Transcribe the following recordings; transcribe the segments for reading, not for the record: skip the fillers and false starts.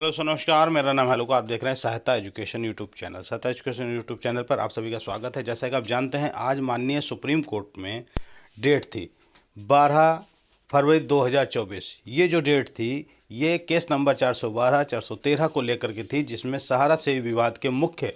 Hello सो नमस्कार, मेरा नाम है आप देख रहे हैं सहायता एजुकेशन यूट्यूब चैनल। सहायता एजुकेशन यूट्यूब चैनल पर आप सभी का स्वागत है। जैसा कि आप जानते हैं, आज माननीय सुप्रीम कोर्ट में डेट थी 12 फरवरी 2024। ये जो डेट थी, ये केस नंबर 412 413 को लेकर के थी, जिसमें सहारा से विवाद के मुख्य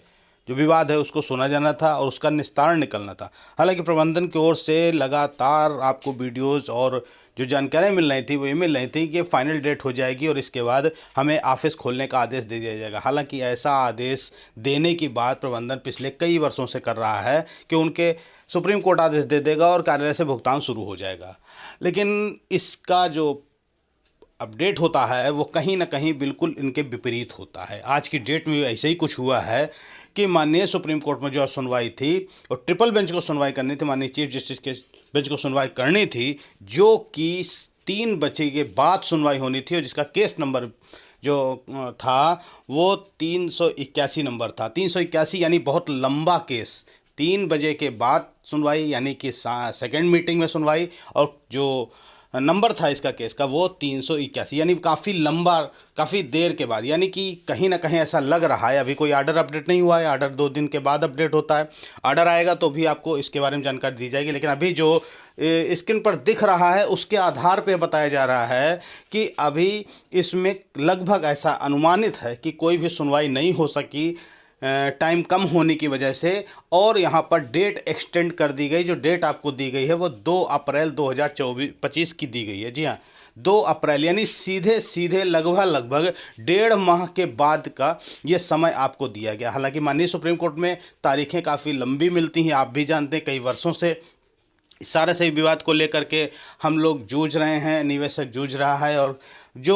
जो विवाद है उसको सुना जाना था और उसका निस्तारण निकलना था। हालांकि प्रबंधन की ओर से लगातार आपको वीडियोस और जो जानकारियाँ मिल रही थी वो ये मिल रही थी कि फाइनल डेट हो जाएगी और इसके बाद हमें ऑफिस खोलने का आदेश दे दिया जाएगा। हालांकि ऐसा आदेश देने की बात प्रबंधन पिछले कई वर्षों से कर रहा है कि उनके सुप्रीम कोर्ट आदेश दे देगा और कार्यालय से भुगतान शुरू हो जाएगा, लेकिन इसका जो अपडेट होता है वो कहीं ना कहीं बिल्कुल इनके विपरीत होता है। आज की डेट में ऐसे ही कुछ हुआ है कि माननीय सुप्रीम कोर्ट में जो सुनवाई थी और ट्रिपल बेंच को सुनवाई करनी थी, माननीय चीफ जस्टिस के बेंच को सुनवाई करनी थी, जो कि 3 बजे के बाद सुनवाई होनी थी और जिसका केस नंबर जो था वो 381 नंबर था। 381 यानी बहुत लंबा केस। 3 बजे के बाद सुनवाई यानी कि सेकेंड मीटिंग में सुनवाई, और जो नंबर था इसका केस का वो 381, यानी काफ़ी लंबा, काफ़ी देर के बाद। यानी कि कहीं ना कहीं ऐसा लग रहा है, अभी कोई आर्डर अपडेट नहीं हुआ है, आर्डर 2 दिन के बाद अपडेट होता है। आर्डर आएगा तो भी आपको इसके बारे में जानकारी दी जाएगी, लेकिन अभी जो स्क्रीन पर दिख रहा है उसके आधार पर बताया जा रहा है कि अभी इसमें लगभग ऐसा अनुमानित है कि कोई भी सुनवाई नहीं हो सकी टाइम कम होने की वजह से, और यहाँ पर डेट एक्सटेंड कर दी गई। जो डेट आपको दी गई है वो 2 अप्रैल 2025 की दी गई है। जी हाँ, 2 अप्रैल, यानी सीधे सीधे लगभग 1.5 माह के बाद का ये समय आपको दिया गया। हालांकि माननीय सुप्रीम कोर्ट में तारीखें काफ़ी लंबी मिलती हैं, आप भी जानते हैं, कई वर्षों से सारे सही विवाद को लेकर के हम लोग जूझ रहे हैं, निवेशक जूझ रहा है, और जो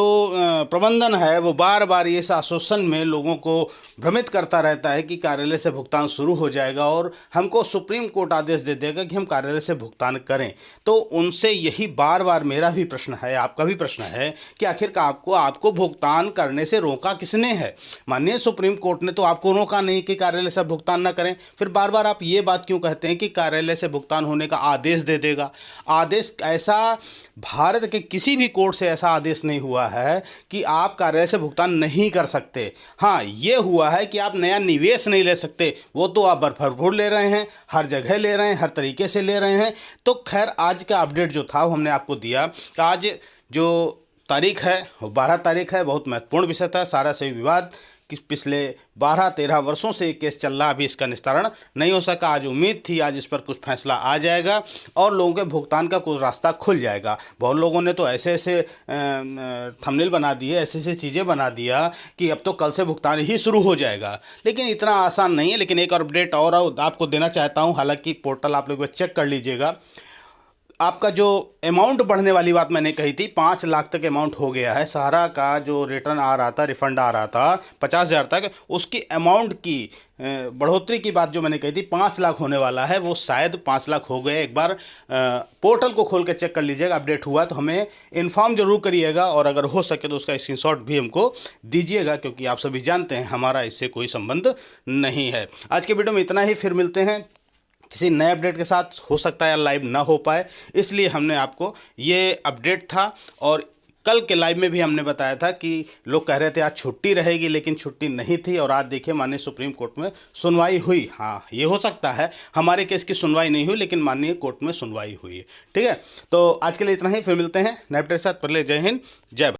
प्रबंधन है वो बार बार इस आश्वासन में लोगों को भ्रमित करता रहता है कि कार्यालय से भुगतान शुरू हो जाएगा और हमको सुप्रीम कोर्ट आदेश दे देगा कि हम कार्यालय से भुगतान करें। तो उनसे यही बार बार मेरा भी प्रश्न है, आपका भी प्रश्न है कि आखिर आपको भुगतान करने से रोका किसने है? माननीय सुप्रीम कोर्ट ने तो आपको रोका नहीं कि कार्यालय से भुगतान न करें, फिर बार बार आप ये बात क्यों कहते हैं कि कार्यालय से भुगतान होने का आदेश दे देगा? आदेश ऐसा भारत के किसी भी कोर्ट से ऐसा आदेश नहीं हुआ है कि आप कार्यालय से भुगतान नहीं कर सकते। हाँ, ये हुआ है कि आप नया निवेश नहीं ले सकते, वो तो आप भरपूर ले रहे हैं, हर जगह ले रहे हैं, हर तरीके से ले रहे हैं। तो खैर, आज का अपडेट जो था वो हमने आपको दिया। आज जो तारीख है वो 12 तारीख है। बहुत महत्वपूर्ण विषय था। सारा सही विवाद कि पिछले 12-13 वर्षों से ये केस चल रहा, अभी इसका निस्तारण नहीं हो सका। आज उम्मीद थी आज इस पर कुछ फैसला आ जाएगा और लोगों के भुगतान का कुछ रास्ता खुल जाएगा। बहुत लोगों ने तो ऐसे ऐसे थंबनेल बना दिए, ऐसे ऐसे चीज़ें बना दिया कि अब तो कल से भुगतान ही शुरू हो जाएगा, लेकिन इतना आसान नहीं है। लेकिन एक और अपडेट और आपको देना चाहता हूँ। हालांकि पोर्टल आप लोग चेक कर लीजिएगा, आपका जो अमाउंट बढ़ने वाली बात मैंने कही थी, 5 लाख तक अमाउंट हो गया है। सहारा का जो रिटर्न आ रहा था, रिफंड आ रहा था 50,000 तक, उसकी अमाउंट की बढ़ोतरी की बात जो मैंने कही थी 5 लाख होने वाला है, वो शायद 5 लाख हो गए। एक बार पोर्टल को खोल के चेक कर लीजिएगा, अपडेट हुआ तो हमें इन्फॉर्म जरूर करिएगा, और अगर हो सके तो उसका स्क्रीनशॉट भी हमको दीजिएगा, क्योंकि आप सभी जानते हैं हमारा इससे कोई संबंध नहीं है। आज के वीडियो में इतना ही, फिर मिलते हैं किसी नए अपडेट के साथ। हो सकता है लाइव ना हो पाए, इसलिए हमने आपको ये अपडेट था। और कल के लाइव में भी हमने बताया था कि लोग कह रहे थे आज छुट्टी रहेगी, लेकिन छुट्टी नहीं थी, और आज देखिए माननीय सुप्रीम कोर्ट में सुनवाई हुई। हाँ, ये हो सकता है हमारे केस की सुनवाई नहीं हुई, लेकिन माननीय कोर्ट में सुनवाई हुई है। ठीक है, तो आज के लिए इतना ही, फिर मिलते हैं नए अपडेट के साथ। पहले जय हिंद, जय भारत।